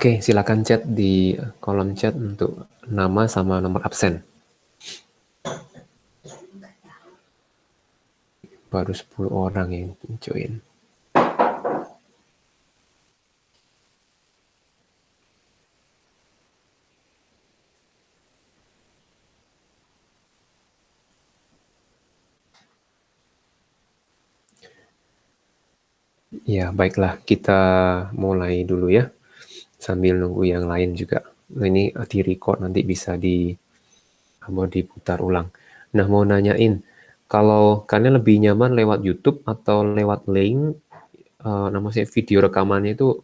Oke, silakan chat di kolom chat untuk nama sama nomor absen. Baru 10 orang yang join. Ya, baiklah, kita mulai dulu ya. Sambil nunggu yang lain juga. Ini di record, nanti bisa mau diputar ulang. Nah, mau nanyain, kalau kalian lebih nyaman lewat YouTube atau lewat link, namanya video rekamannya itu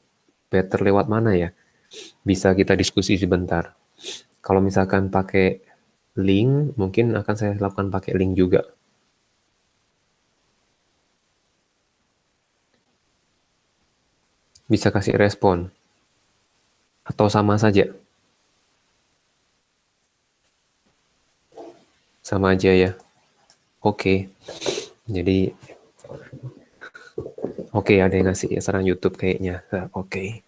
better lewat mana ya? Bisa kita diskusi sebentar. Kalau misalkan pakai link, mungkin akan saya lakukan pakai link juga. Bisa kasih respon. Atau sama saja? Sama aja ya. Oke. Jadi, oke, ada yang ngasih saran YouTube kayaknya. Oke.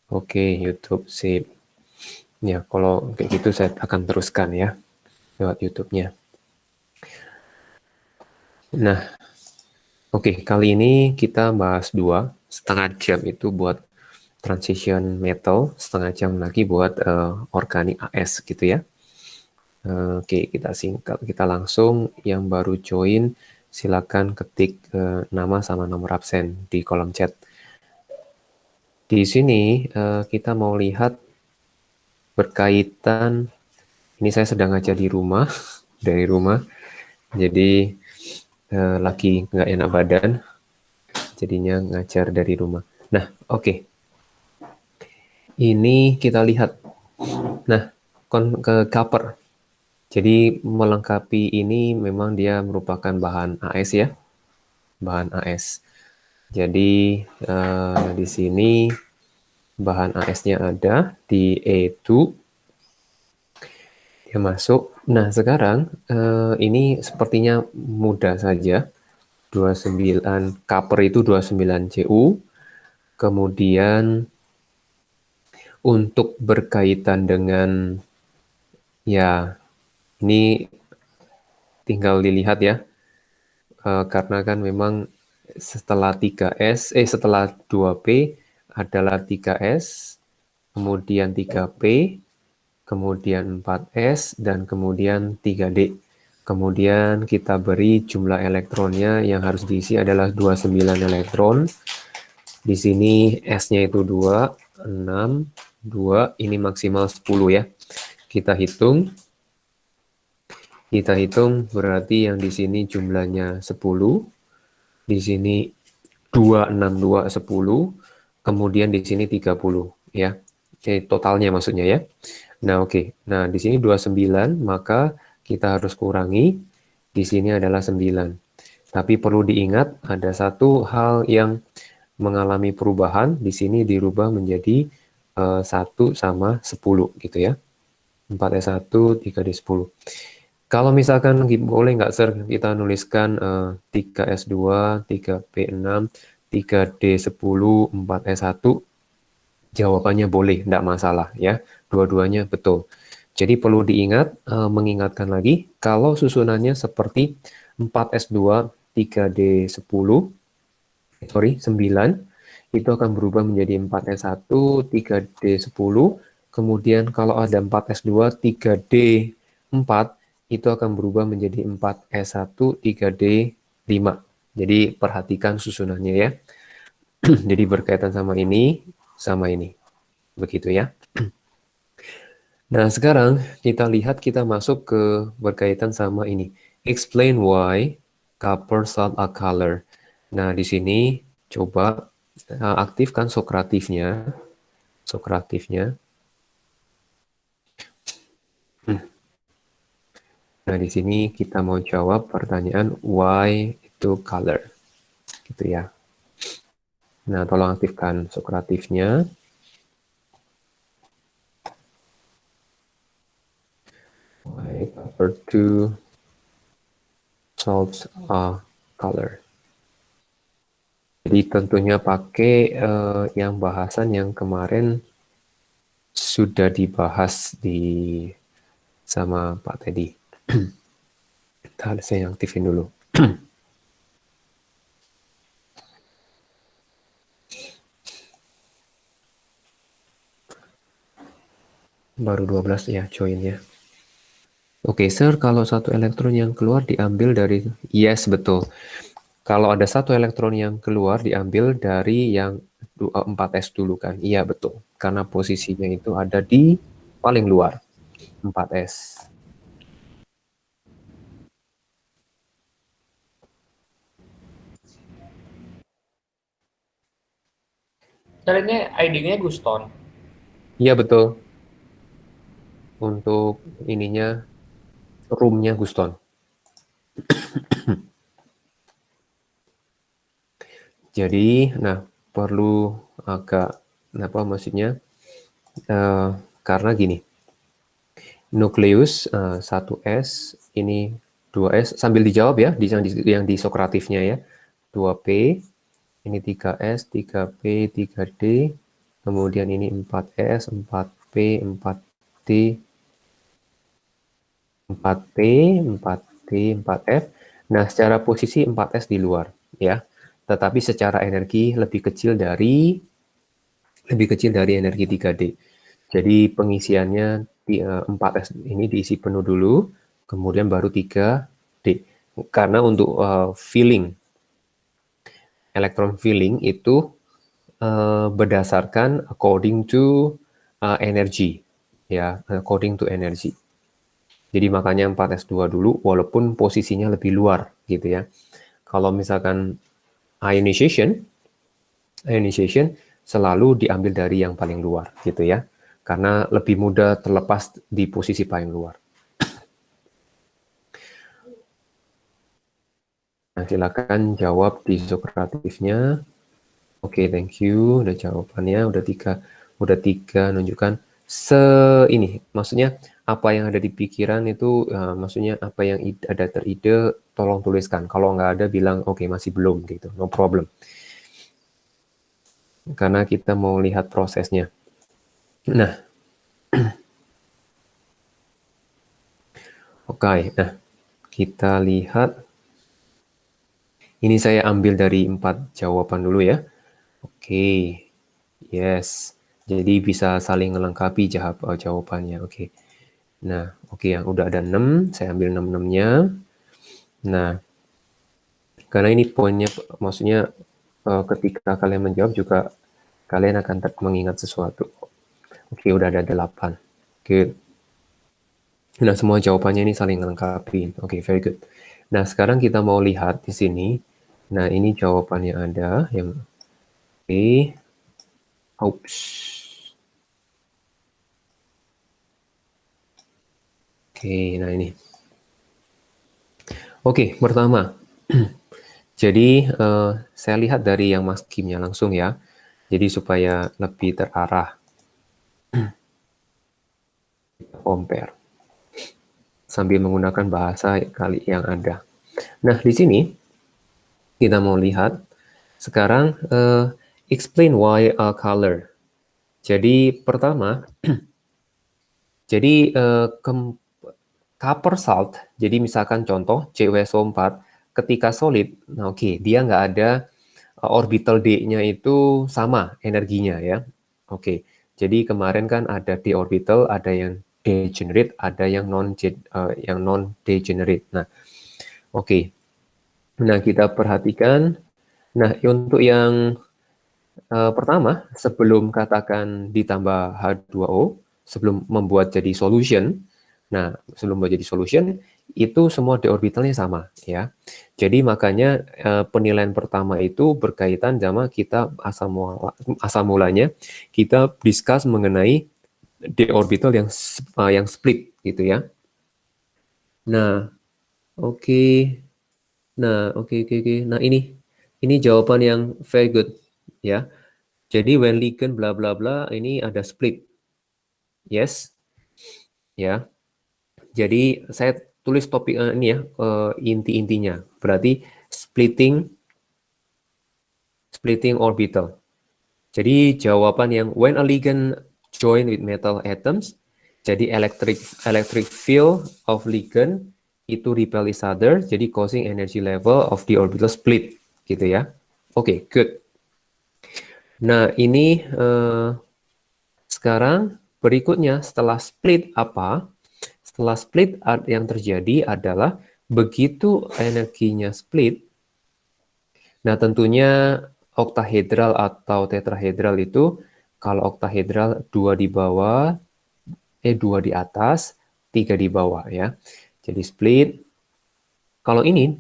Oke, YouTube sip. Ya, kalau kayak gitu saya akan teruskan ya lewat YouTube-nya. Nah, oke, kali ini kita bahas 2,5 jam itu buat transition metal, 1/2 jam lagi buat organic AS gitu ya. Oke, kita singkat, kita langsung yang baru join silakan ketik nama sama nomor absen di kolom chat. Di sini kita mau lihat berkaitan, ini saya sedang ngajar di rumah, dari rumah, jadi lagi nggak enak badan, jadinya ngajar dari rumah. Nah, oke. Ini kita lihat. Nah, ke cover. Jadi melengkapi ini memang dia merupakan bahan AS ya, bahan AS. Jadi di sini bahan AS-nya ada di E2, dia masuk. Nah, sekarang ini sepertinya mudah saja. 29 cover itu 29 CU. Kemudian untuk berkaitan dengan, ya, ini tinggal dilihat ya, karena kan memang setelah 2P adalah 3S, kemudian 3P, kemudian 4S, dan kemudian 3D. Kemudian kita beri jumlah elektronnya yang harus diisi adalah 29 elektron. Di sini S-nya itu 2, 6, 2, ini maksimal 10 ya. Kita hitung berarti yang di sini jumlahnya 10, di sini 2, 6, 2, 10, kemudian di sini 30 ya. Oke, totalnya maksudnya ya. Nah, oke. Nah, di sini 29, maka kita harus kurangi, di sini adalah 9. Tapi perlu diingat ada satu hal yang mengalami perubahan, di sini dirubah menjadi 1 sama 10 gitu ya. 4S1, 3D10. Kalau misalkan boleh nggak Sir, kita nuliskan 3S2, 3P6, 3D10, 4S1, jawabannya boleh, nggak masalah ya. Dua-duanya betul. Jadi perlu diingat, mengingatkan lagi, kalau susunannya seperti 4S2, 3D10, 9, itu akan berubah menjadi 4S1, 3D10, kemudian kalau ada 4S2, 3D4, itu akan berubah menjadi 4S1, 3D5. Jadi perhatikan susunannya ya. Jadi berkaitan sama ini, begitu ya. Nah, sekarang kita lihat, kita masuk ke berkaitan sama ini. Explain why copper salt a color. Nah, di sini coba aktifkan Sokratifnya. Nah, di sini kita mau jawab pertanyaan why itu color. Gitu ya. Nah, tolong aktifkan Sokratifnya. Why copper to salts a color. Jadi tentunya pakai yang bahasan yang kemarin sudah dibahas sama Pak Teddy. Bentar, saya aktifin dulu. Baru 12 ya join ya. Oke, sir, kalau satu elektron yang keluar diambil dari... Yes, betul. Kalau ada satu elektron yang keluar diambil dari yang 4s dulu kan? Iya, betul. Karena posisinya itu ada di paling luar, 4s. Caranya ID-nya Guston. Iya, betul. Untuk ininya, room-nya Guston. Jadi, nah, perlu agak, apa maksudnya, karena gini, nukleus 1s, ini 2s, sambil dijawab ya, yang di Sokratifnya ya, 2p, ini 3s, 3p, 3d, kemudian ini 4s, 4p, 4d, 4p, 4d, 4f. Nah, secara posisi 4s di luar ya. Tetapi secara energi lebih kecil dari energi 3D. Jadi pengisiannya di 4S ini diisi penuh dulu, kemudian baru 3D. Karena untuk filling, elektron filling itu berdasarkan according to energy, ya, according to energy. Jadi makanya 4S2 dulu, walaupun posisinya lebih luar, gitu ya. Kalau misalkan ionization selalu diambil dari yang paling luar, gitu ya. Karena lebih mudah terlepas di posisi paling luar. Nah, silakan jawab di Sokratifnya. Oke, thank you. Udah jawabannya, udah tiga nunjukkan ini. Maksudnya apa yang ada di pikiran itu, maksudnya apa yang ada teride, tolong tuliskan. Kalau nggak ada, bilang oke, masih belum gitu, no problem. Karena kita mau lihat prosesnya. Nah, oke. Nah, kita lihat. Ini saya ambil dari 4 jawaban dulu ya. Oke, yes. Jadi bisa saling melengkapi jawabannya. Oke. Nah, oke yang udah ada 6, saya ambil 6-6-nya. Nah, karena ini poinnya, maksudnya ketika kalian menjawab juga kalian akan mengingat sesuatu. Oke, udah ada 8. Oke. Nah, semua jawabannya ini saling melengkapi. Oke, very good. Nah, sekarang kita mau lihat di sini. Nah, ini jawabannya ada yang oke. Oops. Oke, nah ini. Oke, pertama. Jadi, saya lihat dari yang Mas Kimnya langsung ya. Jadi, supaya lebih terarah. Compare. Sambil menggunakan bahasa kali yang ada. Nah, di sini, kita mau lihat. Sekarang, explain why a color. Jadi, pertama, jadi copper salt, jadi misalkan contoh CuSO4, ketika solid, nah oke, dia nggak ada orbital D-nya itu sama energinya ya. Oke, jadi kemarin kan ada D orbital, ada yang degenerate, ada yang non degenerate. Nah, oke. Nah, kita perhatikan. Nah, untuk yang pertama, sebelum katakan ditambah H2O, sebelum membuat jadi solution, nah, sebelum membuat jadi solution, itu semua d orbitalnya sama, ya. Jadi makanya penilaian pertama itu berkaitan sama kita asal mulanya, kita discuss mengenai d orbital yang split, gitu ya. Nah, oke. Nah, oke. Nah, ini jawaban yang very good, ya. Jadi when ligand bla bla bla ini ada split. Yes. Ya. Jadi saya tulis topik ini ya inti-intinya. Berarti splitting splitting orbital. Jadi jawaban yang when a ligand join with metal atoms, jadi electric field of ligand itu repel each other, jadi causing energy level of the orbital split, gitu ya. Oke, good. Nah, ini sekarang berikutnya setelah split apa? Setelah split yang terjadi adalah begitu energinya split, nah tentunya oktahedral atau tetrahedral itu kalau oktahedral 2 di bawah, 2 di atas, 3 di bawah ya. Jadi split. Kalau ini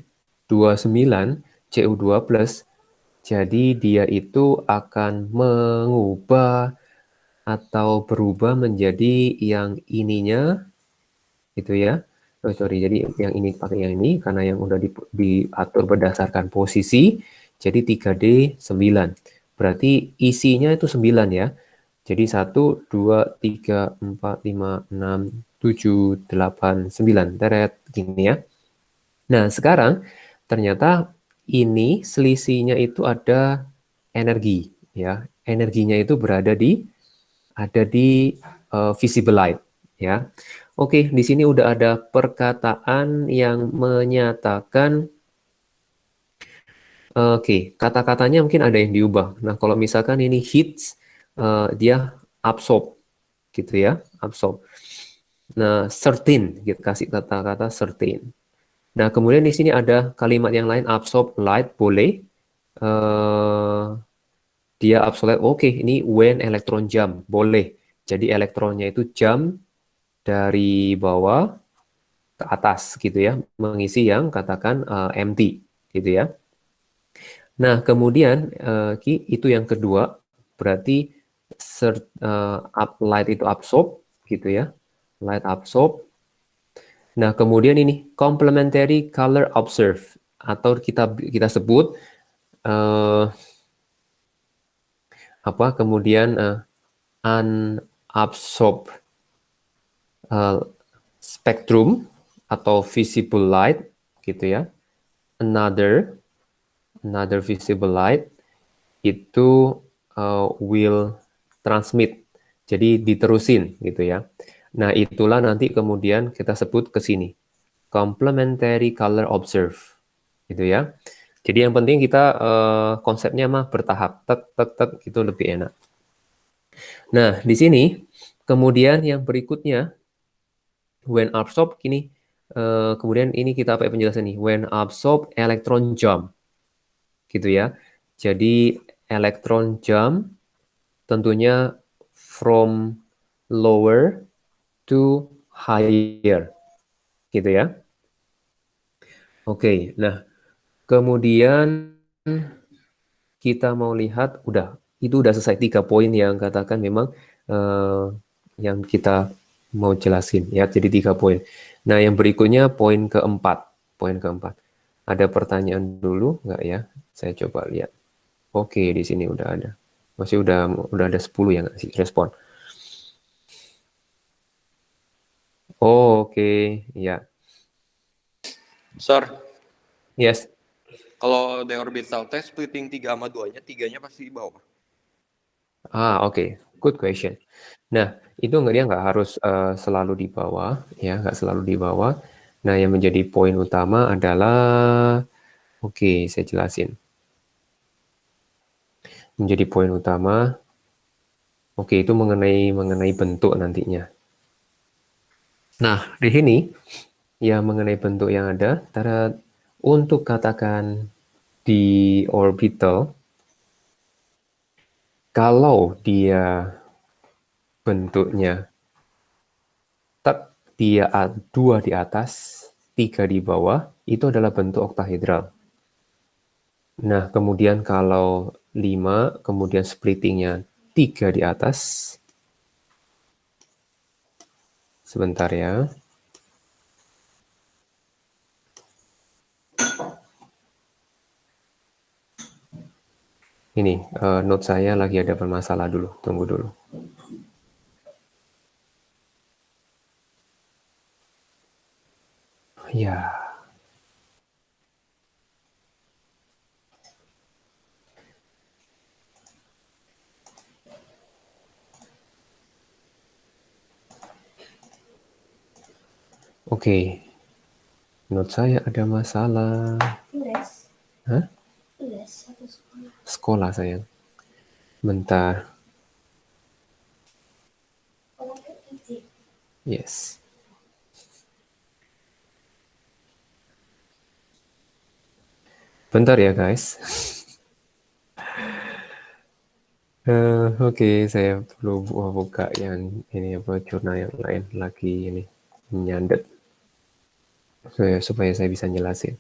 29 Cu2+, jadi dia itu akan mengubah atau berubah menjadi yang ininya gitu ya. Oh, sorry, jadi yang ini pakai yang ini karena yang udah diatur berdasarkan posisi, jadi 3D 9. Berarti isinya itu 9 ya. Jadi 1, 2, 3, 4, 5, 6, 7, 8, 9. Teret, gini ya. Nah, sekarang ternyata ini selisihnya itu ada energi ya. Energinya itu ada di visible light ya. Oke, di sini udah ada perkataan yang menyatakan oke, kata-katanya mungkin ada yang diubah. Nah, kalau misalkan ini hits dia absorb gitu ya, absorb. Nah, certain, kita kasih kata-kata certain. Nah, kemudian di sini ada kalimat yang lain, absorb light, boleh. Dia absorb light, oke, ini when elektron jump, boleh. Jadi elektronnya itu jump dari bawah ke atas gitu ya, mengisi yang katakan empty gitu ya. Nah, kemudian itu yang kedua, berarti light itu absorb gitu ya, light absorb. Nah, kemudian ini complementary color observe atau kita sebut apa kemudian unabsorbed spectrum atau visible light gitu ya. Another visible light itu will transmit. Jadi diterusin gitu ya. Nah, itulah nanti kemudian kita sebut ke sini. Complementary color observe. Gitu ya. Jadi yang penting kita konsepnya mah bertahap. Tek tek tek itu lebih enak. Nah, di sini kemudian yang berikutnya when absorb gini kemudian ini kita pakai penjelasan nih. When absorb electron jump. Gitu ya. Jadi elektron jump tentunya from lower to higher gitu ya. Oke, nah kemudian kita mau lihat itu udah selesai 3 poin yang katakan memang yang kita mau jelasin ya. Jadi 3 poin. Nah, yang berikutnya poin keempat. Poin keempat. Ada pertanyaan dulu nggak ya? Saya coba lihat. Oke, di sini udah ada. Masih udah ada 10 yang ngasih respon. Oh, oke, ya. Sir, Yes. kalau d orbital test splitting 3 sama 2-nya, 3-nya pasti di bawah. Oke. Good question. Nah, itu dia nggak harus selalu di bawah, ya, nggak selalu di bawah. Nah, yang menjadi poin utama adalah, oke, saya jelasin. Menjadi poin utama, oke, itu mengenai bentuk nantinya. Nah, di sini ya mengenai bentuk yang ada, untuk katakan di orbital, kalau dia bentuknya dia 2 di atas, 3 di bawah, itu adalah bentuk oktahedral. Nah, kemudian kalau 5, kemudian splittingnya 3 di atas. Sebentar ya. Ini, note saya lagi ada bermasalah dulu. Tunggu dulu. Ya. Oke. Menurut saya ada masalah. Les. Hah? Les atau sekolah? Sekolah, sayang. Bentar. Sekolah kan easy. Yes. Bentar ya, guys. Oke, saya perlu buka yang ini apa jurnal yang lain lagi ini nyandet supaya saya bisa jelasin.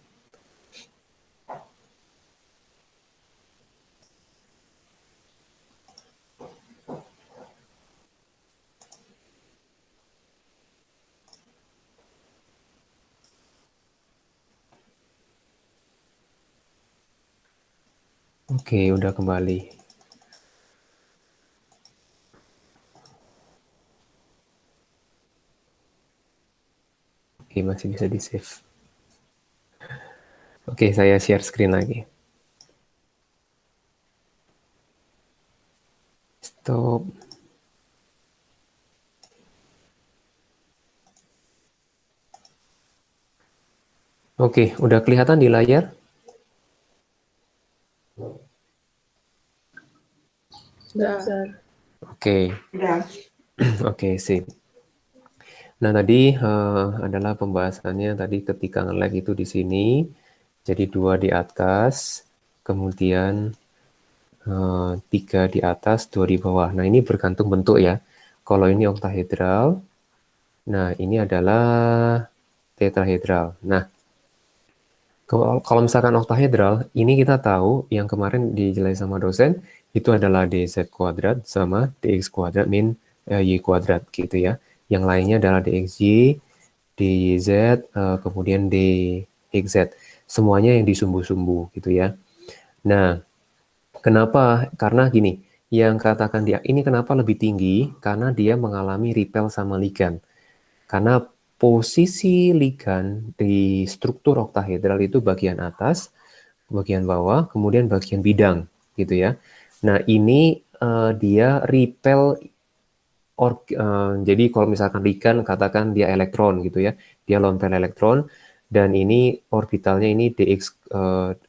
Oke, udah kembali. Oke, masih bisa di-save. Oke, saya share screen lagi. Stop. Oke, udah kelihatan di layar? Sudah. Oke. Oke, sip. Nah, tadi adalah pembahasannya tadi ketika nge-lag itu di sini. Jadi 2 di atas, kemudian 3 di atas, 2 di bawah. Nah, ini bergantung bentuk ya. Kalau ini oktahedral, nah ini adalah tetrahedral. Nah, kalau misalkan oktahedral, ini kita tahu yang kemarin dijelasin sama dosen, itu adalah dz kuadrat sama dx kuadrat min y kuadrat gitu ya. Yang lainnya adalah dxy, dyz, kemudian dxz. Semuanya yang disumbu-sumbu gitu ya. Nah, kenapa? Karena gini, yang katakan dia ini kenapa lebih tinggi? Karena dia mengalami repel sama ligan. Karena posisi ligan di struktur oktahedral itu bagian atas, bagian bawah, kemudian bagian bidang, gitu ya. Nah, ini dia repel, jadi kalau misalkan ligan katakan dia elektron gitu ya, dia lompel elektron, dan ini orbitalnya ini dx,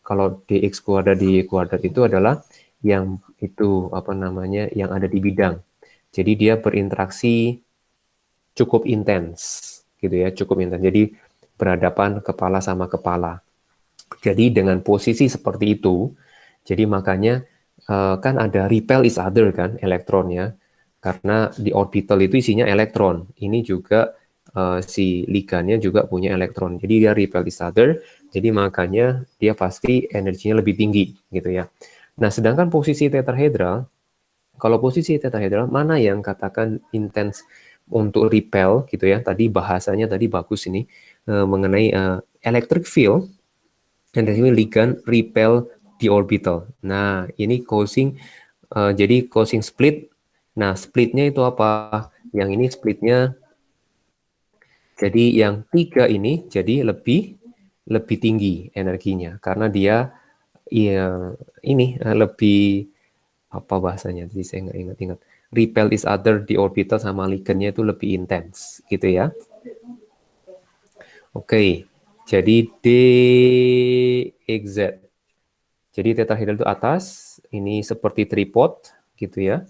kalau dx kuadrat dy kuadrat itu adalah yang itu apa namanya yang ada di bidang. Jadi dia berinteraksi cukup intens gitu ya, cukup intens. Jadi berhadapan kepala sama kepala. Jadi dengan posisi seperti itu, jadi makanya kan ada repel each other kan elektronnya, karena di orbital itu isinya elektron. Ini juga si ligannya juga punya elektron. Jadi dia repel each other, jadi makanya dia pasti energinya lebih tinggi gitu ya. Nah, sedangkan posisi tetrahedral, kalau posisi tetrahedral mana yang katakan intens untuk repel gitu ya. Tadi bahasanya tadi bagus ini mengenai electric field dan dari sini ligan repel di orbital. Nah, ini causing jadi causing split. Nah, splitnya itu apa? Yang ini splitnya jadi yang 3 ini jadi lebih tinggi energinya karena dia ya ini lebih apa bahasanya? Jadi saya nggak ingat-ingat. Repel each other di orbital sama ligannya itu lebih intens, gitu ya. Oke, jadi dxz. Jadi tetrahedral itu atas, ini seperti tripod, gitu ya.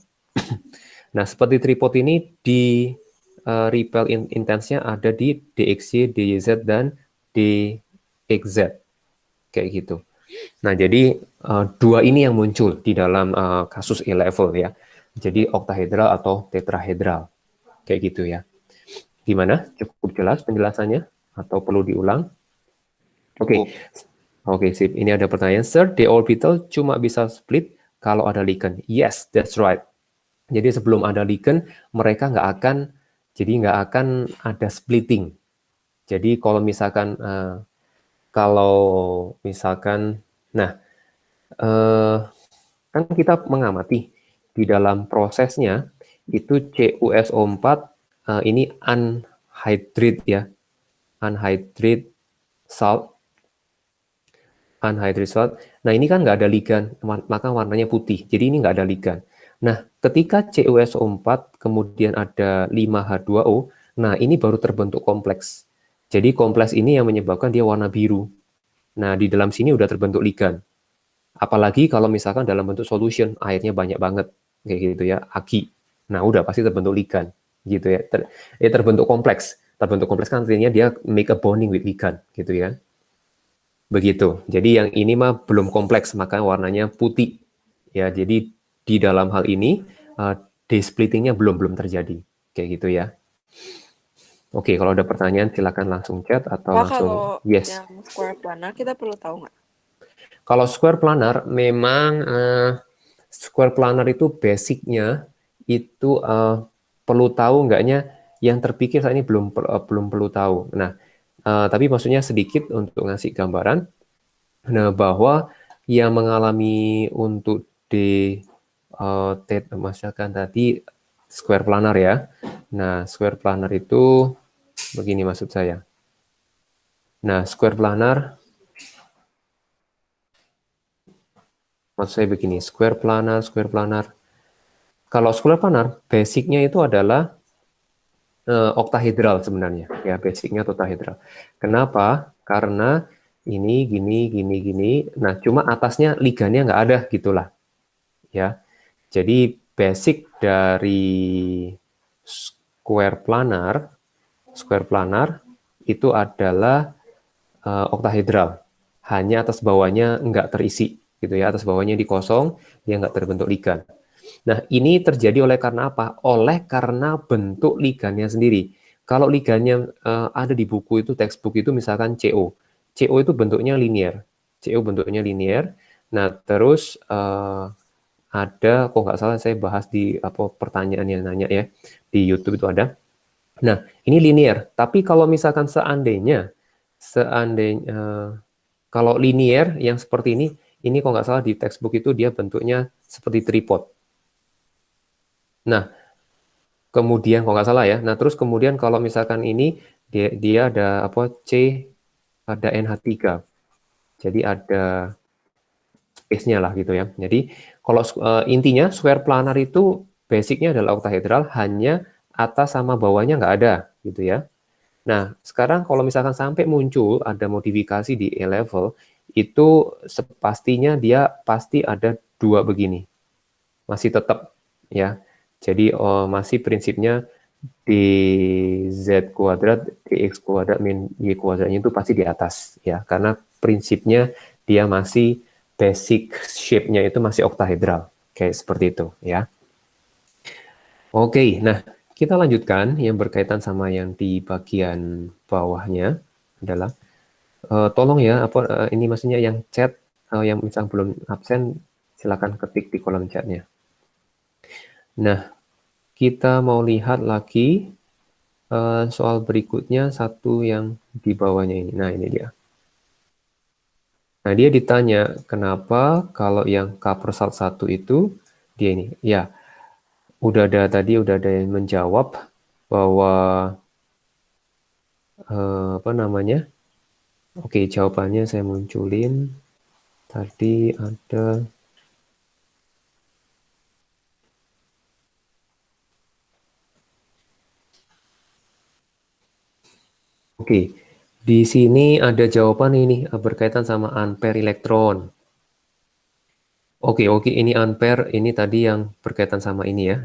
Nah, seperti tripod ini di repel intensnya ada di dxy, dyz, dan dxz, kayak gitu. Nah, jadi dua ini yang muncul di dalam kasus A-level ya. Jadi oktahedral atau tetrahedral. Kayak gitu ya. Gimana? Cukup jelas penjelasannya? Atau perlu diulang? Oke. Oke, sip. Ini ada pertanyaan. Sir, d orbital cuma bisa split kalau ada ligan. Yes, that's right. Jadi sebelum ada ligan, mereka nggak akan ada splitting. Jadi kalau misalkan, nah, kan kita mengamati di dalam prosesnya itu CuSO4 ini unhydrated ya, unhydrated salt. Nah, ini kan nggak ada ligan, maka warnanya putih. Jadi ini nggak ada ligan. Nah, ketika CuSO4 kemudian ada 5H2O, nah ini baru terbentuk kompleks. Jadi kompleks ini yang menyebabkan dia warna biru. Nah, di dalam sini udah terbentuk ligan. Apalagi kalau misalkan dalam bentuk solution, airnya banyak banget, kayak gitu ya, Agi. Nah, udah pasti terbentuk ligan, gitu ya. Terbentuk kompleks. Terbentuk kompleks kan artinya dia make a bonding with ligan, gitu ya. Begitu. Jadi yang ini mah belum kompleks, maka warnanya putih. Ya, jadi di dalam hal ini day splittingnya belum terjadi, kayak gitu ya. Oke, kalau ada pertanyaan silakan langsung chat atau Pak, langsung kalau yes. yang square planar kita perlu tahu nggak? Kalau square planar memang square planar itu basicnya itu perlu tahu enggaknya yang terpikir saat ini belum perlu tahu. Nah, tapi maksudnya sedikit untuk ngasih gambaran. Nah, bahwa yang mengalami untuk misalkan tadi square planar ya. Nah, square planar itu begini maksud saya. Nah, square planar maksud saya begini, square planar. Kalau square planar, basicnya itu adalah oktahedral sebenarnya. Ya, basicnya oktahedral. Kenapa? Karena ini, gini. Nah, cuma atasnya ligannya nggak ada, gitulah. Ya, jadi basic dari square planar itu adalah oktahedral. Hanya atas bawahnya nggak terisi, gitu ya. Atas bawahnya dikosong, dia nggak terbentuk ligan. Nah, ini terjadi oleh karena apa? Oleh karena bentuk ligannya sendiri. Kalau ligannya ada di buku itu, textbook itu misalkan CO. CO itu bentuknya linear. CO bentuknya linear. Nah, terus ada, kok nggak salah saya bahas di pertanyaan yang nanya ya, di YouTube itu ada. Nah, ini linear. Tapi kalau misalkan seandainya kalau linear yang seperti ini kok nggak salah di textbook itu dia bentuknya seperti tripod. Nah, kemudian kalau nggak salah ya. Nah, terus kemudian kalau misalkan ini dia ada ada NH3. Jadi ada space-nya lah gitu ya. Jadi kalau intinya square planar itu basicnya adalah oktahedral, hanya atas sama bawahnya nggak ada gitu ya. Nah, sekarang kalau misalkan sampai muncul ada modifikasi di A-level, itu sepastinya dia pasti ada dua begini. Masih tetap ya. Jadi masih prinsipnya dz kuadrat, dx kuadrat, min y kuadratnya itu pasti di atas ya. Karena prinsipnya dia masih basic shape-nya itu masih oktahedral. Kayak seperti itu ya. Oke, nah kita lanjutkan yang berkaitan sama yang di bagian bawahnya adalah tolong ya ini maksudnya yang chat yang misal belum absen silakan ketik di kolom chatnya. Nah, kita mau lihat lagi soal berikutnya satu yang di bawahnya ini. Nah, ini dia. Nah, dia ditanya kenapa kalau yang K/1 itu dia ini. Ya, udah ada yang menjawab bahwa apa namanya? Oke, jawabannya saya munculin. Tadi ada Oke, di sini ada jawaban ini berkaitan sama ampere elektron. Oke, ini ampere, ini tadi yang berkaitan sama ini ya.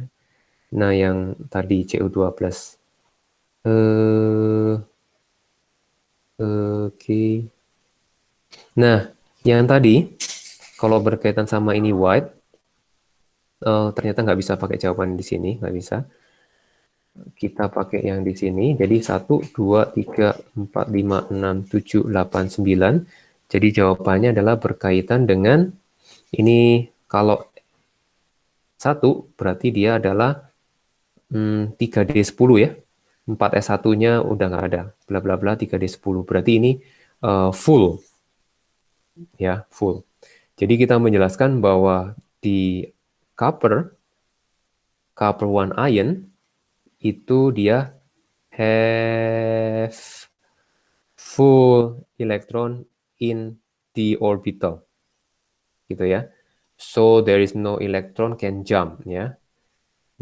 Nah, yang tadi Cu12. Oke. Nah, yang tadi, kalau berkaitan sama ini white, ternyata nggak bisa pakai jawaban di sini, nggak bisa. Kita pakai yang di sini, jadi 1, 2, 3, 4, 5, 6, 7, 8, 9. Jadi jawabannya adalah berkaitan dengan ini, kalau 1 berarti dia adalah 3D10 ya. 4S1-nya udah nggak ada. Bla bla bla 3D10. Berarti ini full. Ya, full. Jadi kita menjelaskan bahwa di copper 1 ion itu dia have full electron in the orbital. Gitu ya. So there is no electron can jump ya.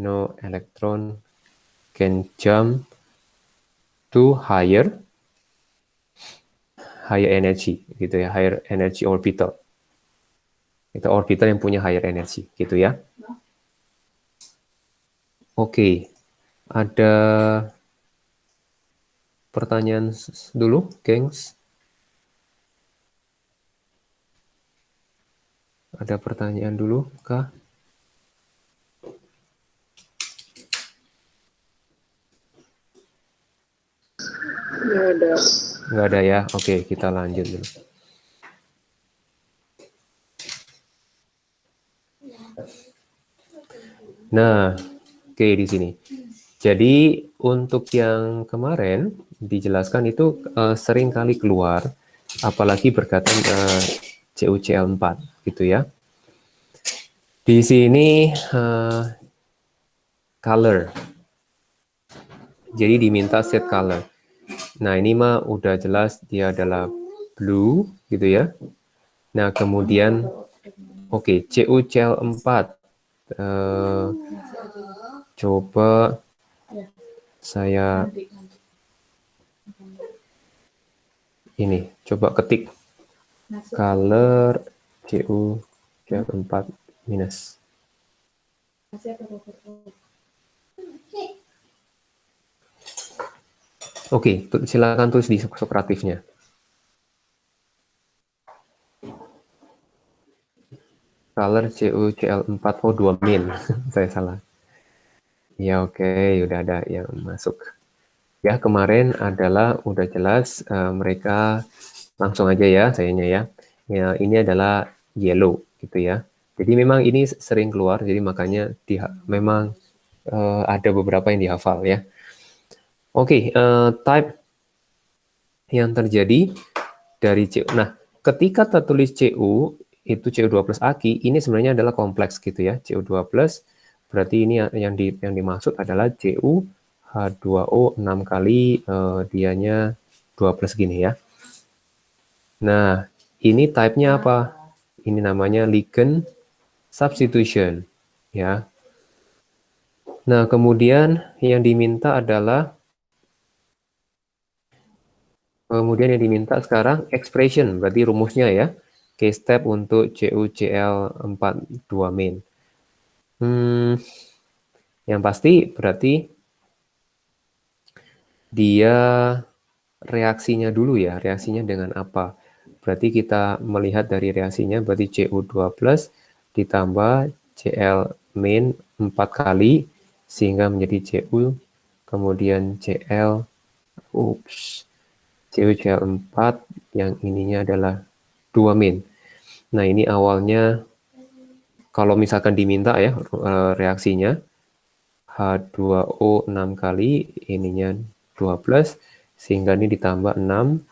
No electron can jump to higher higher energy gitu ya, higher energy orbital. Itu orbital yang punya higher energy gitu ya. Oke. Ada pertanyaan dulu, gengs? Ada pertanyaan dulu, kah? Nggak ada. Nggak ada ya? Oke, kita lanjut dulu. Nah, oke di sini. Jadi untuk yang kemarin dijelaskan itu sering kali keluar, apalagi berkaitan CuCl4 gitu ya. Di sini color. Jadi diminta set color. Nah, ini mah udah jelas dia adalah blue gitu ya. Nah, kemudian oke, CuCl4. Coba saya ini coba ketik color CuCl4 minus. Oke, silakan tulis di Sokratifnya. Color CuCl4 oh 2 min. Saya salah. Ya oke, udah ada yang masuk. Ya kemarin adalah udah jelas mereka langsung aja ya sayanya ya. Ya ini adalah yellow gitu ya. Jadi memang ini sering keluar jadi makanya memang ada beberapa yang dihafal ya. Oke, type yang terjadi dari CU. Nah, ketika tertulis CU itu CU2 plus Aki, ini sebenarnya adalah kompleks gitu ya. CU2 plus berarti ini yang dimaksud adalah CU H2O 6 kali dianya 2 plus gini ya. Nah, ini type-nya apa? Ini namanya ligand substitution ya. Nah, kemudian yang diminta adalah sekarang expression, berarti rumusnya ya. Case step untuk CuCl4 2 min. Yang pasti berarti dia reaksinya dulu ya, reaksinya dengan apa? Berarti kita melihat dari reaksinya berarti Cu2 plus ditambah Cl min 4 kali sehingga menjadi Cu kemudian CuCl4 yang ininya adalah 2 min. Nah, ini awalnya kalau misalkan diminta ya reaksinya H2O 6 kali, ininya 2 plus, sehingga ini ditambah 6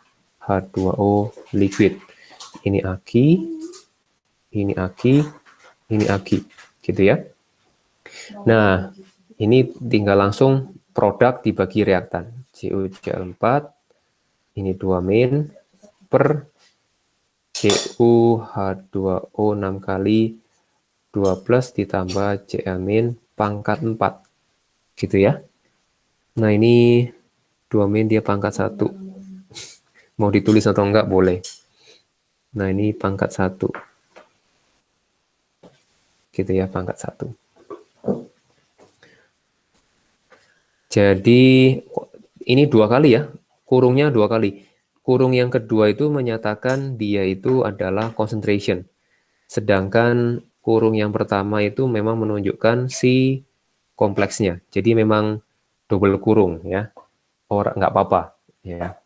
H2O liquid. Ini Aki, ini Aki, ini Aki, gitu ya. Nah, ini tinggal langsung produk dibagi reaktan. CuCl4, ini 2 min, per CuH2O 6 kali 2 plus ditambah Cl min pangkat 4. Gitu ya. Nah, ini 2 min dia pangkat 1. Mau ditulis atau enggak boleh. Nah, ini pangkat 1. Gitu ya, pangkat 1. Jadi, ini 2 kali ya. Kurungnya 2 kali. Kurung yang kedua itu menyatakan dia itu adalah concentration. Sedangkan kurung yang pertama itu memang menunjukkan si kompleksnya. Jadi memang double kurung ya. Orang nggak apa-apa ya.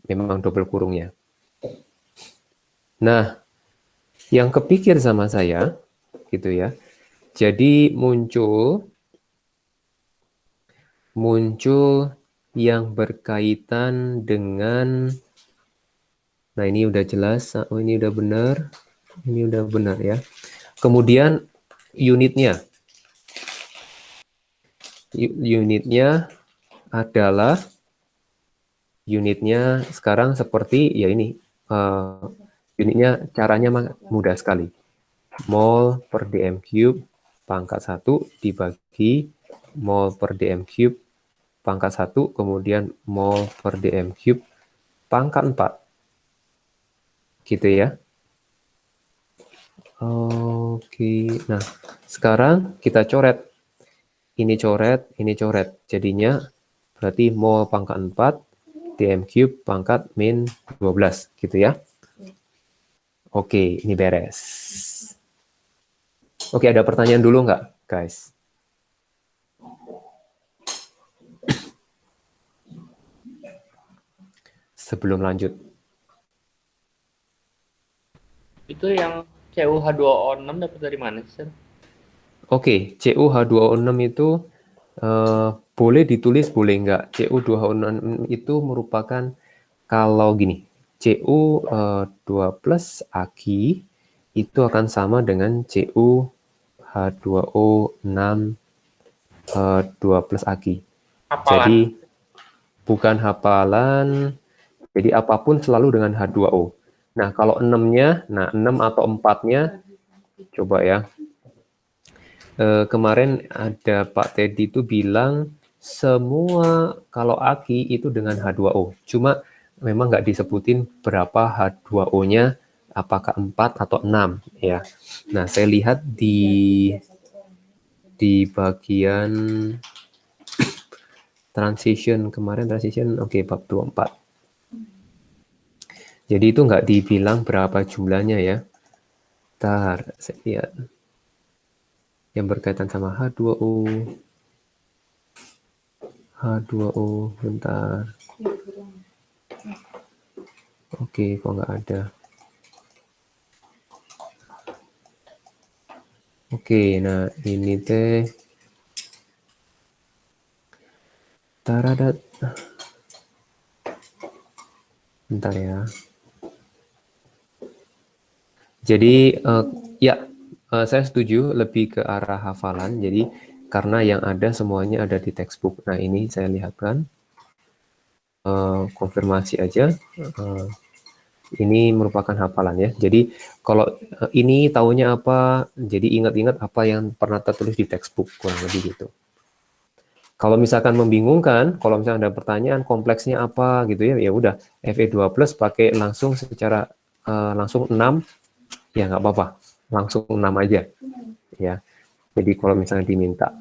Memang double kurungnya. Nah, yang kepikir sama saya gitu ya. Jadi muncul yang berkaitan dengan, nah ini udah jelas, oh ini udah benar, ya. Kemudian unitnya adalah sekarang seperti ya ini, unitnya caranya mudah sekali, mol per dm cube pangkat 1 dibagi mol per dm cube pangkat 1, kemudian mol per dm cube pangkat 4. gitu ya. Oke, nah sekarang kita coret. Ini coret, ini coret. Jadinya berarti mol pangkat 4, dm cube pangkat min 12, gitu ya. Oke, ini beres. Oke, ada pertanyaan dulu nggak, guys? Sebelum lanjut. Itu yang CuH2O6 dapat dari mana sih? Oke, CuH2O6 itu boleh ditulis, boleh nggak. CuH2O6 itu merupakan, kalau gini, Cu2 Ag itu akan sama dengan CuH2O6 2 Ag. Hafalan. Jadi bukan hafalan, jadi apapun selalu dengan H2O. Nah, kalau 6-nya, nah 6 atau 4-nya, coba ya. Kemarin ada Pak Teddy itu bilang semua kalau Aki itu dengan H2O. Cuma memang nggak disebutin berapa H2O-nya, apakah 4 atau 6 ya. Nah, saya lihat di bagian transition kemarin, transition oke, bab 24. Jadi itu nggak dibilang berapa jumlahnya ya. Ntar saya lihat. Yang berkaitan sama H2O. H2O, bentar. Oke, kok nggak ada. Oke, nah ini teh. Taradat. Bentar ya. Jadi, ya, saya setuju lebih ke arah hafalan. Jadi, karena yang ada semuanya ada di textbook. Nah, ini saya lihatkan. Konfirmasi aja. Ini merupakan hafalan ya. Jadi, kalau ini taunya apa, jadi ingat-ingat apa yang pernah tertulis di textbook, kurang lebih gitu. Kalau misalkan membingungkan, kalau misalkan ada pertanyaan kompleksnya apa gitu ya, ya udah FE2+ pakai langsung secara langsung 6, ya nggak apa-apa, langsung 6 aja ya. Jadi kalau misalnya diminta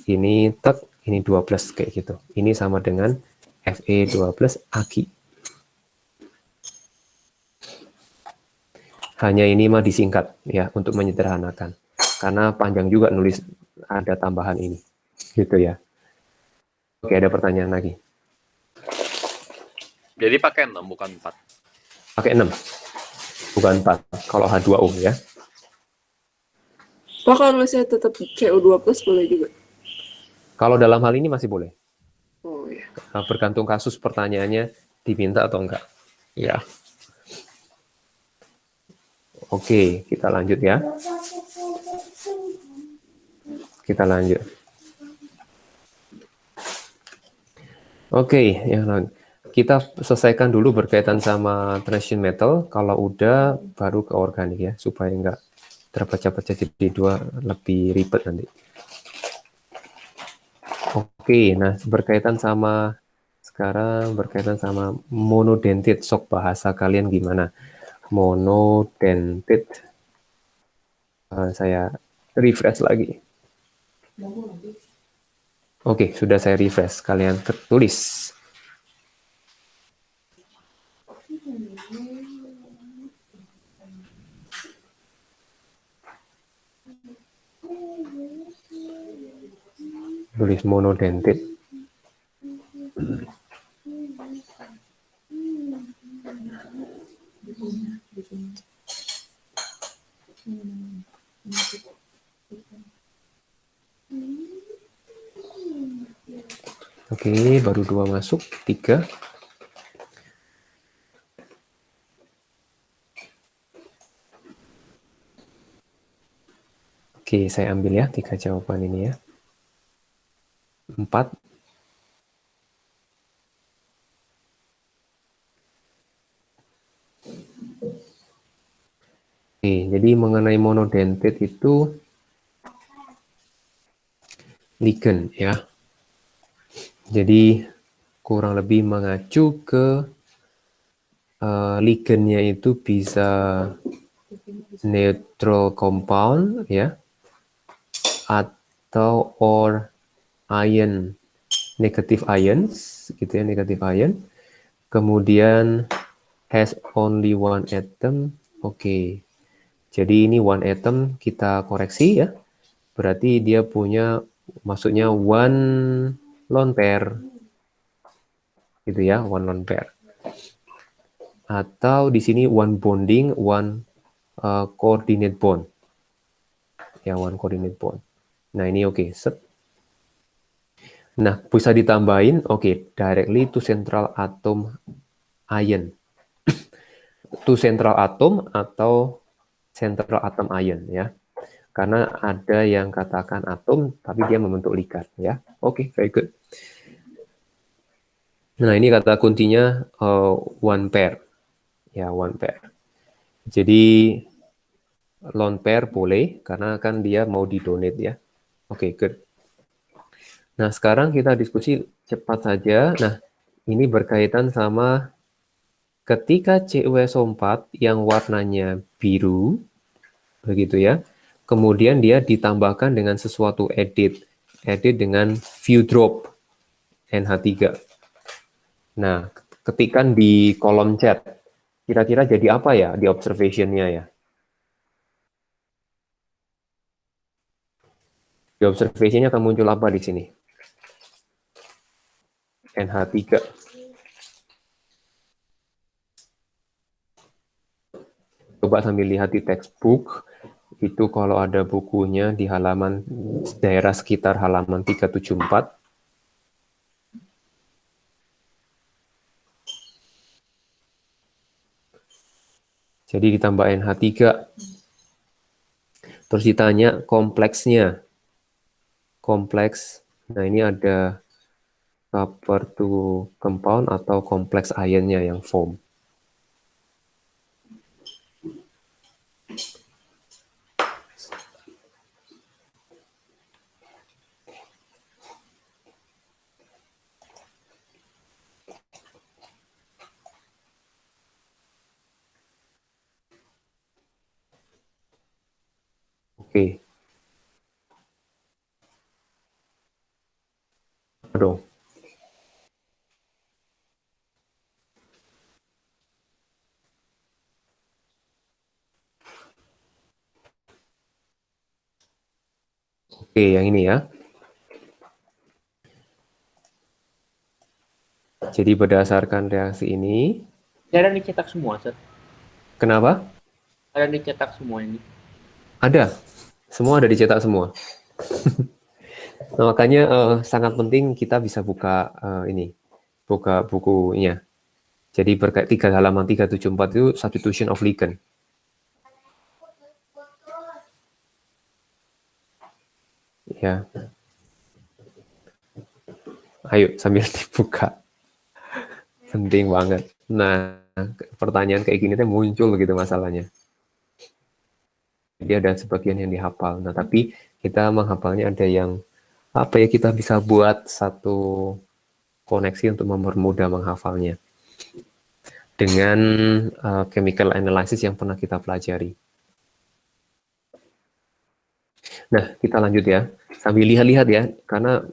ini tek, ini 2+ kayak gitu, ini sama dengan FE2+ Aki. Hanya ini mah disingkat ya untuk menyederhanakan, karena panjang juga nulis ada tambahan ini gitu ya. Oke, ada pertanyaan lagi. Jadi pakai 6 bukan 4. Pakai 6, bukan 4. Kalau H2O ya. Pak, kalau saya tetap CU2 plus boleh juga. Kalau dalam hal ini masih boleh. Oh ya. Bergantung kasus pertanyaannya diminta atau enggak. Ya. Oke, kita lanjut ya. Kita lanjut. Oke, yang kita selesaikan dulu berkaitan sama transition metal. Kalau udah baru ke organik ya, supaya enggak terpecah-pecah jadi dua, lebih ribet nanti. Oke, nah berkaitan sama sekarang berkaitan sama monodentate, sok bahasa kalian gimana? Monodentate. Saya refresh lagi. Oke, sudah saya refresh. Kalian tulis. Tulis monodentate. Oke, baru 2 masuk, 3. Oke, saya ambil ya 3 jawaban ini ya. 4. Oke, jadi mengenai monodentate itu ligen ya. Jadi kurang lebih mengacu ke ligannya itu bisa neutral compound ya, atau or ion, negative ions gitu ya, negative ion. Kemudian has only one atom. Oke. Jadi ini one atom kita koreksi ya. Berarti dia punya, maksudnya one lone pair. Gitu ya, one lone pair. Atau di sini one bonding, one coordinate bond. Ya, one coordinate bond. Nah, ini oke. Nah, bisa ditambahin, oke, directly to central atom ion. To central atom atau central atom ion ya. Karena ada yang katakan atom tapi dia membentuk ligan ya. Oke, very good. Nah, ini kata kuncinya one pair. Ya, one pair. Jadi lone pair boleh karena kan dia mau didonate ya. Oke, good. Nah, sekarang kita diskusi cepat saja. Nah, ini berkaitan sama ketika CuSO4 yang warnanya biru, begitu ya, kemudian dia ditambahkan dengan sesuatu edit dengan view drop NH3. Nah, ketikan di kolom chat, kira-kira jadi apa ya di observation-nya ya? Di observation-nya akan muncul apa di sini? NH3. Coba sambil lihat di textbook, itu kalau ada bukunya di halaman daerah sekitar halaman 374. Jadi ditambah NH3. Terus ditanya kompleksnya. Kompleks, nah ini ada copper to compound atau kompleks ionnya yang form. Oke. Dong. Oke, yang ini ya. Jadi berdasarkan reaksi ini. Ada dicetak semua, Sir. Kenapa? Ada dicetak semua ini. Ada. Semua ada dicetak semua. Nah, makanya sangat penting kita bisa buka ini. Buka bukunya. Jadi berkait halaman 374 itu substitution of ligand. Ya. Ayo sambil dibuka. Penting banget. Nah, pertanyaan kayak gini tuh muncul gitu masalahnya. Jadi ada sebagian yang dihafal. Nah, tapi kita menghafalnya ada yang apa ya, kita bisa buat satu koneksi untuk mempermudah menghafalnya dengan chemical analysis yang pernah kita pelajari. Nah, kita lanjut ya. Sambil lihat-lihat ya, karena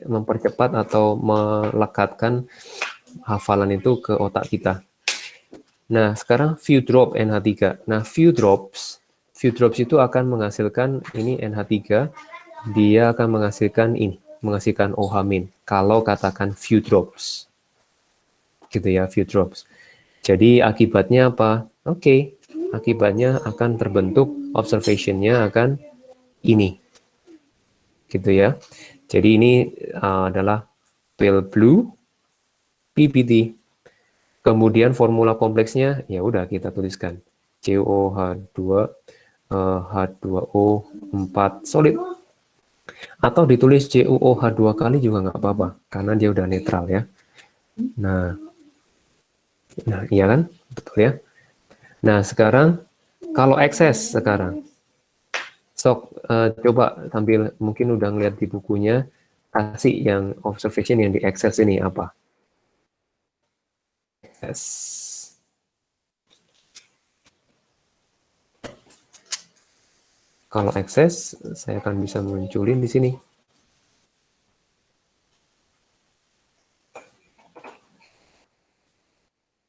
mempercepat atau melekatkan hafalan itu ke otak kita. Nah, sekarang few drop NH3. Nah, few drops itu akan menghasilkan ini NH3, dia akan menghasilkan ini, menghasilkan OH-. Kalau katakan few drops. Gitu ya, few drops. Jadi akibatnya apa? Oke, akibatnya akan terbentuk observation-nya akan ini. Gitu ya. Jadi ini adalah pale blue PPT. Kemudian formula kompleksnya ya udah kita tuliskan COH2 H2O4 solid. Atau ditulis CuOH2 kali juga nggak apa-apa karena dia udah netral ya. Nah, iya kan? Betul ya. Nah, sekarang kalau ekses sekarang. Sok coba sambil mungkin udah ngeliat di bukunya, kasih yang observation yang di excess ini apa? Excess. Kalau excess, saya akan bisa munculin di sini.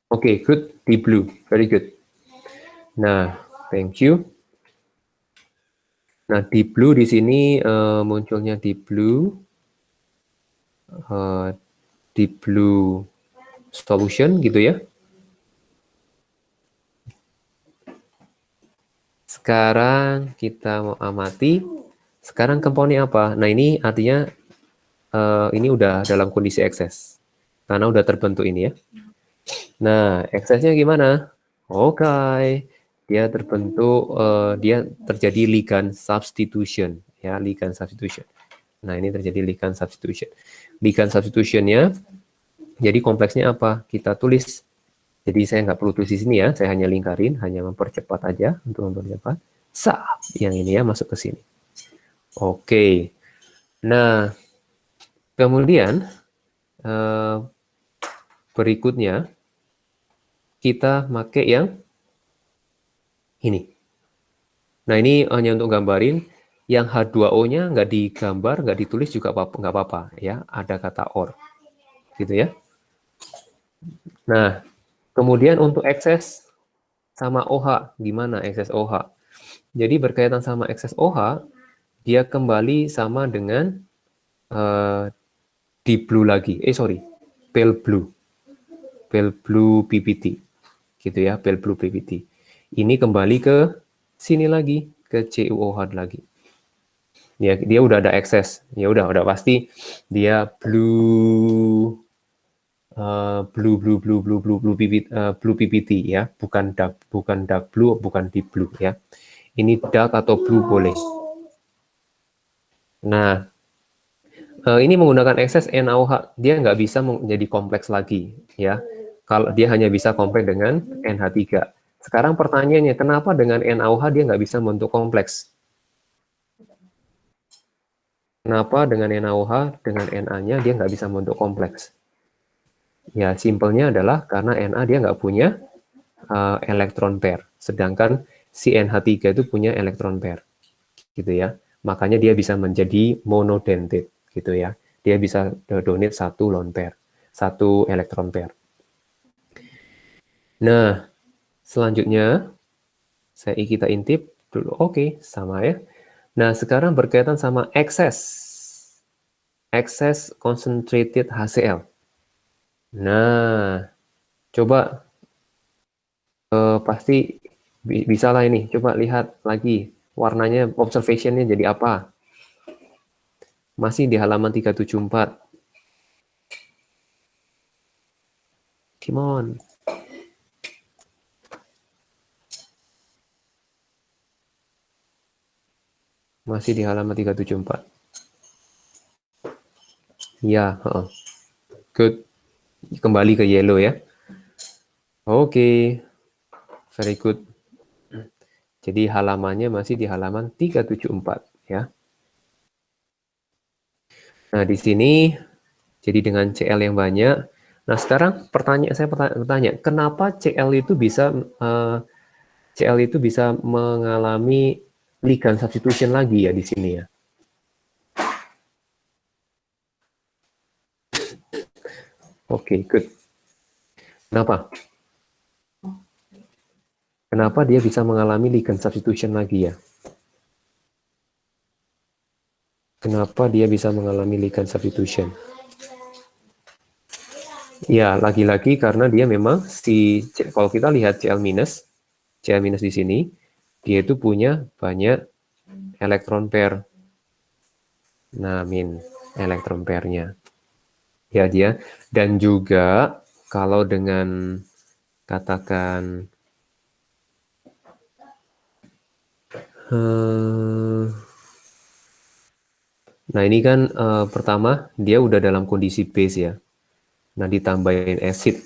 Oke, good. Di blue. Very good. Nah, thank you. Nah, di blue di sini munculnya di blue. Di blue solution gitu ya. Sekarang kita mau amati. Sekarang komponen apa? Nah, ini artinya ini udah dalam kondisi excess. Karena udah terbentuk ini ya. Nah, excess-nya gimana? Oke, dia terbentuk, dia terjadi ligand substitution. Ya, ligand substitution. Nah, ini terjadi ligand substitution. Ligand substitution-nya, jadi kompleksnya apa? Kita tulis. Jadi saya nggak perlu tulis di sini ya, saya hanya lingkarin, hanya mempercepat aja untuk mempercepat. Yang ini ya masuk ke sini. Oke. Nah, kemudian berikutnya kita pakai yang ini. Nah, ini hanya untuk gambarin. Yang H2O-nya nggak digambar, nggak ditulis juga nggak apa-apa ya. Ada kata or, gitu ya. Nah, kemudian untuk excess sama OH, gimana excess OH? Jadi berkaitan sama excess OH, dia kembali sama dengan deep blue lagi. Pale blue PPT, gitu ya, pale blue PPT. Ini kembali ke sini lagi, ke CuOH lagi. Ya, dia udah ada excess. Ya udah pasti dia blue PPT ya, bukan dark blue, bukan deep blue ya. Ini dark atau blue boleh. Nah, ini menggunakan excess NaOH, dia nggak bisa menjadi kompleks lagi ya. Kalau dia hanya bisa kompleks dengan NH3. Sekarang pertanyaannya, kenapa dengan NaOH dia nggak bisa membentuk kompleks? Kenapa dengan NaOH, dengan Na-nya dia nggak bisa membentuk kompleks? Ya, simpelnya adalah karena Na dia nggak punya elektron pair, sedangkan si NH3 itu punya elektron pair, gitu ya. Makanya dia bisa menjadi monodentate, gitu ya. Dia bisa donate satu lone pair, satu elektron pair. Nah, selanjutnya kita intip dulu. Oke, sama ya. Nah, sekarang berkaitan sama excess concentrated HCl. Nah, coba pasti bisa lah ini. Coba lihat lagi warnanya, observation-nya jadi apa? Masih di halaman 374. Come on. Masih di halaman 374. Ya, good. Kembali ke yellow ya. Oke. Very good. Jadi halamannya masih di halaman 374 ya. Nah, di sini jadi dengan Cl yang banyak. Nah, sekarang saya bertanya, kenapa Cl itu bisa mengalami ligand substitution lagi ya di sini ya? Oke, good. Kenapa? Kenapa dia bisa mengalami ligand substitution lagi ya? Kenapa dia bisa mengalami ligand substitution? Ya, lagi-lagi karena dia memang kalau kita lihat Cl- di sini, dia itu punya banyak elektron pair. Nah, elektron pairnya. Ya, dia. Dan juga kalau dengan katakan nah, ini kan pertama dia udah dalam kondisi base ya. Nah, ditambahin acid.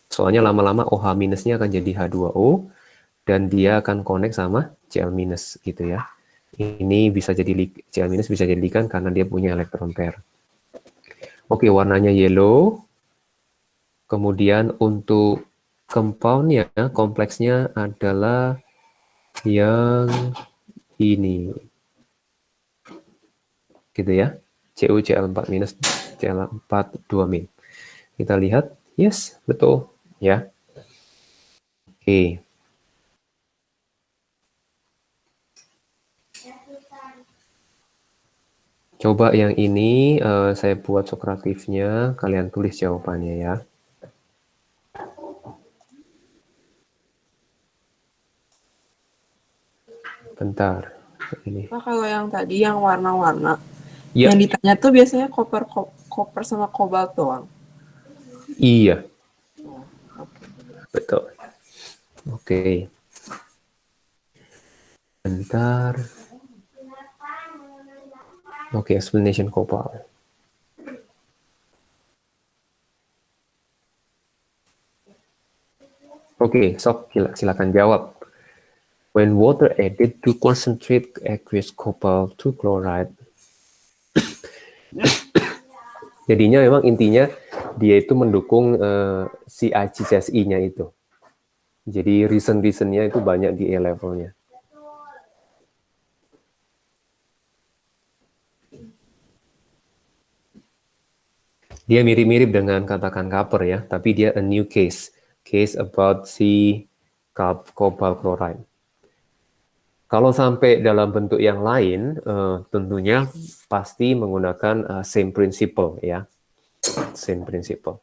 Soalnya lama-lama OH minusnya akan jadi H2O dan dia akan connect sama Cl minus gitu ya. Ini bisa jadi Cl minus bisa jadikan karena dia punya elektron pair. Oke, warnanya yellow. Kemudian untuk compound-nya, kompleksnya adalah yang ini. Gitu ya. CuCl4 minus Cl4 2 min. Kita lihat, yes, betul ya. Oke. Coba yang ini saya buat sokratifnya, kalian tulis jawabannya ya. Bentar. Ini. Nah, kalau yang tadi yang warna-warna, Ya. yang ditanya tuh biasanya koper sama kobalt doang. Iya. Betul. Oke. Bentar. Oke, explanation cobalt. Oke, Sob, silakan jawab. When water added to concentrate aqueous cobalt to chloride. Jadinya memang intinya dia itu mendukung si IGCSE-nya itu. Jadi reason-reasonnya itu banyak di A-levelnya. Dia mirip-mirip dengan katakan copper ya, tapi dia a new case about si cobalt chloride. Kalau sampai dalam bentuk yang lain, tentunya pasti menggunakan same principle ya, same principle.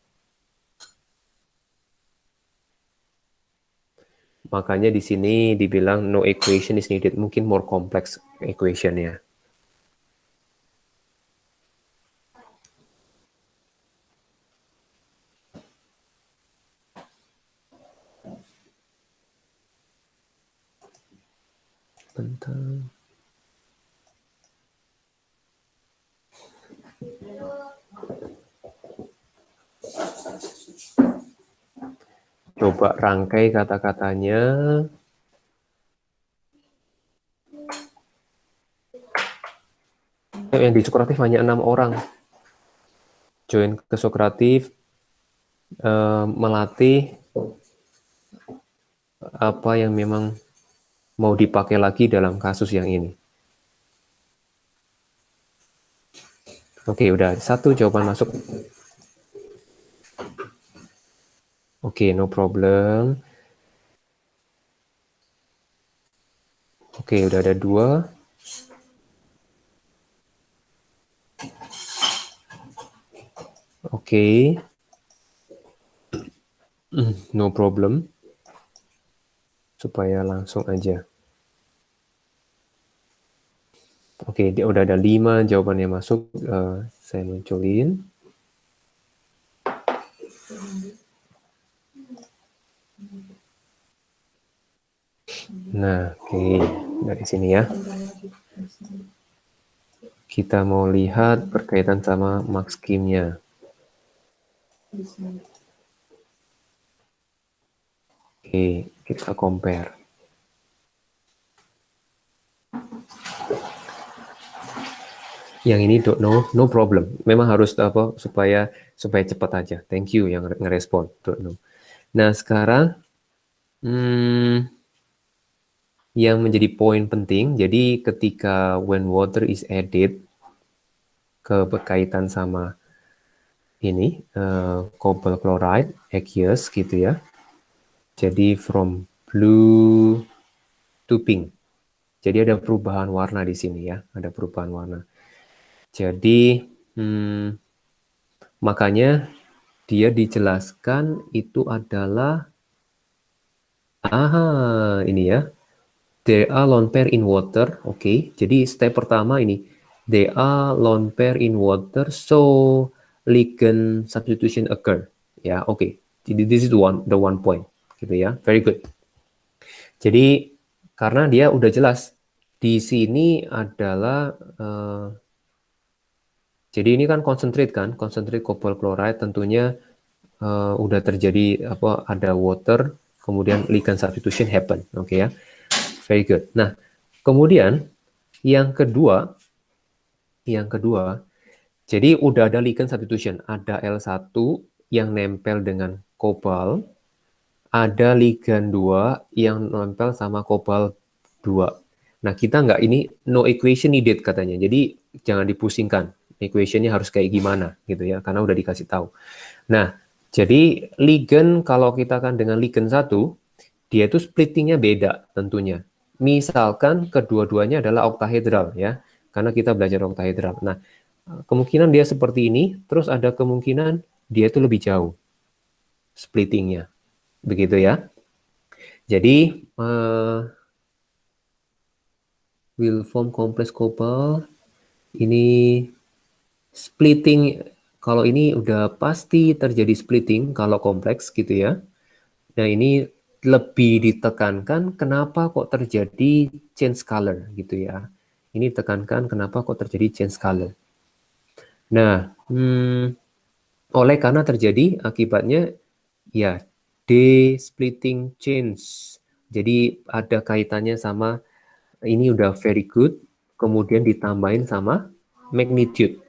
Makanya di sini dibilang no equation is needed, mungkin more complex equation ya. Bentar. Coba rangkai kata-katanya. Yang di Sokratif hanya 6 orang. Join ke Sokratif, melatih apa yang memang mau dipakai lagi dalam kasus yang ini. Oke, udah 1 jawaban masuk. Oke, no problem. Oke, udah ada 2. Oke. No problem. Supaya langsung aja. Oke, dia udah ada 5 jawabannya masuk. Saya munculin. Nah, oke. Dari sini ya. Kita mau lihat berkaitan sama max scheme-nya. Oke, kita compare. Yang ini no problem. Memang harus apa supaya cepat aja. Thank you yang ngerespon. Don't know. Nah, sekarang yang menjadi poin penting, jadi ketika when water is added ke berkaitan sama ini cobalt chloride aqueous gitu ya. Jadi from blue to pink. Jadi ada perubahan warna di sini ya, ada perubahan warna. Jadi makanya dia dijelaskan itu adalah ini ya. They are lone pair in water. Oke. Jadi step pertama ini. They are lone pair in water, so ligand substitution occur. Ya, oke. Jadi this is the one point. Gitu ya. Very good. Jadi karena dia udah jelas di sini adalah jadi ini kan concentrate cobalt chloride tentunya udah terjadi ada water, kemudian ligand substitution happen. Oke ya. Very good. Nah, kemudian yang kedua, jadi udah ada ligand substitution, ada L1 yang nempel dengan kobalt, ada ligand 2 yang nempel sama kobalt 2. Nah, kita nggak ini no equation needed katanya. Jadi jangan dipusingkan. Equationnya harus kayak gimana gitu ya, karena udah dikasih tahu. Nah, jadi ligan kalau kita kan dengan ligan satu, dia itu splittingnya beda tentunya. Misalkan kedua-duanya adalah oktahedral ya, karena kita belajar oktahedral. Nah, kemungkinan dia seperti ini, terus ada kemungkinan dia itu lebih jauh splittingnya, begitu ya. Jadi will form complex couple. Ini splitting, kalau ini udah pasti terjadi splitting kalau kompleks gitu ya. Nah, ini lebih ditekankan kenapa kok terjadi change color gitu ya. Ini tekankan kenapa kok terjadi change color. Nah, oleh karena terjadi akibatnya ya de-splitting change. Jadi ada kaitannya sama ini udah very good, kemudian ditambahin sama magnitude.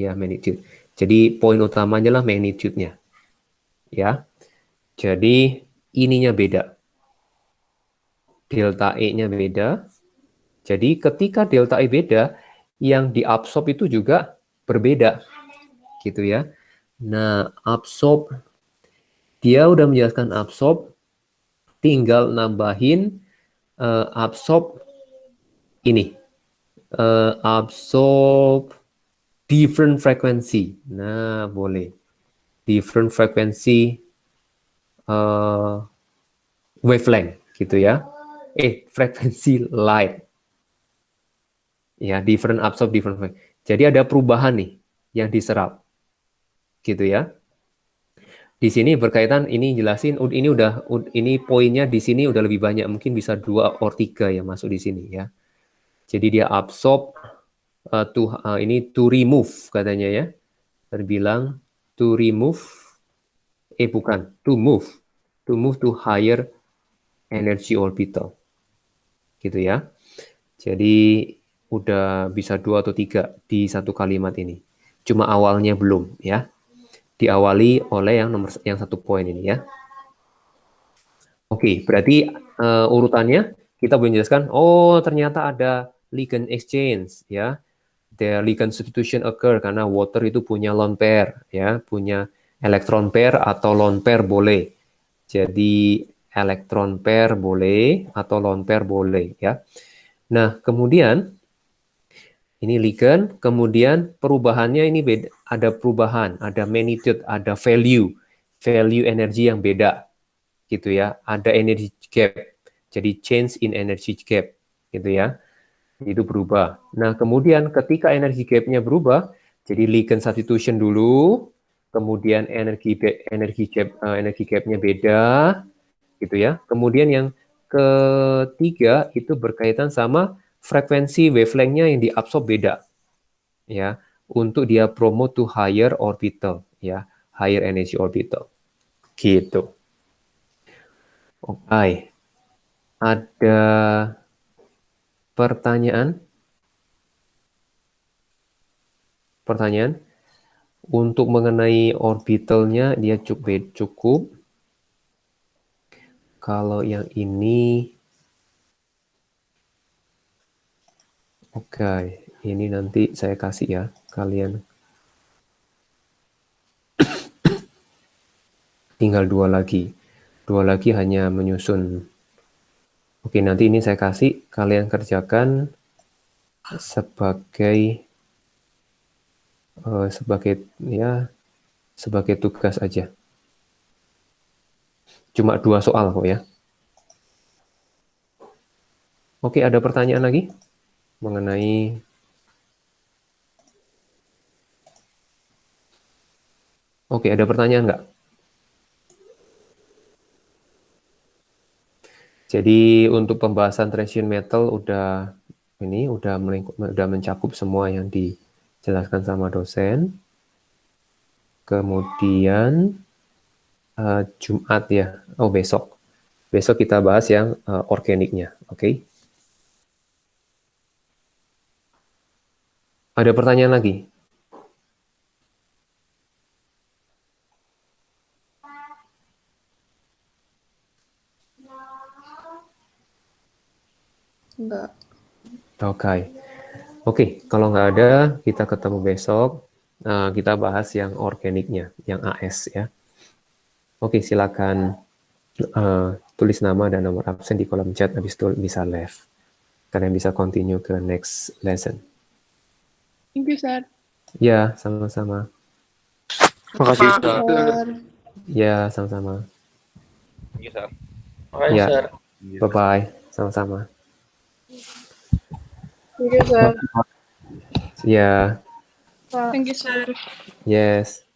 Ya, magnitude. Jadi poin utamanya lah magnitude-nya. Ya. Jadi ininya beda. Delta E-nya beda. Jadi ketika delta E beda, yang diabsorb itu juga berbeda. Gitu ya. Nah, absorb, dia udah menjelaskan absorb, tinggal nambahin absorb ini. Absorb different frequency. Nah, boleh. Different frequency wavelength gitu ya. Frekuensi light. Ya, different absorb different frequency. Jadi ada perubahan nih yang diserap. Gitu ya. Di sini berkaitan ini jelasin ini poinnya di sini udah lebih banyak, mungkin bisa 2 or 3 yang masuk di sini ya. Jadi dia absorb ini to remove katanya ya. Terbilang to remove bukan, to move to higher energy orbital. Gitu ya. Jadi udah bisa 2 atau 3 di satu kalimat ini. Cuma awalnya belum ya. Diawali oleh yang 1 poin ini ya. Oke, berarti urutannya kita boleh menjelaskan, oh ternyata ada ligand exchange ya. The ligand substitution occur karena water itu punya lone pair ya, punya elektron pair atau lone pair boleh. Jadi elektron pair boleh atau lone pair boleh ya. Nah, kemudian ini ligand, kemudian perubahannya ini beda, ada perubahan, ada magnitude, ada value energi yang beda gitu ya. Ada energy gap. Jadi change in energy gap gitu ya. Itu berubah. Nah, kemudian ketika energy gap-nya berubah, jadi ligand substitution dulu, kemudian energi gap-nya beda gitu ya. Kemudian yang ketiga itu berkaitan sama frekuensi wavelength-nya yang diabsorb beda ya, untuk dia promote to higher orbital ya, higher energy orbital. Gitu. Oke. Ada pertanyaan? Pertanyaan? Untuk mengenai orbitalnya dia cukup. Kalau yang ini, oke, ini nanti saya kasih ya kalian. Tinggal 2 lagi. 2 lagi hanya menyusun. Oke, nanti ini saya kasih kalian kerjakan sebagai tugas aja. Cuma 2 soal kok ya. Oke, ada pertanyaan lagi mengenai Oke, ada pertanyaan nggak? Jadi untuk pembahasan traction metal udah mencakup semua yang dijelaskan sama dosen. Kemudian Jumat ya. Oh, besok. Besok kita bahas yang organiknya, oke? Ada pertanyaan lagi? Enggak. Oke, kalau nggak ada, kita ketemu besok. Kita bahas yang organiknya, yang AS ya. Oke, silakan tulis nama dan nomor absen di kolom chat, habis itu bisa left. Kalian bisa continue ke next lesson. Thank you, Sir. Ya, sama-sama. Makasih, Ustaz. Ya, sama-sama. Iya, Ustaz. Makasih, Ya. Sir. Bye-bye, sama-sama. Thank you, Sir. Ya, Thank you, Sir. yes.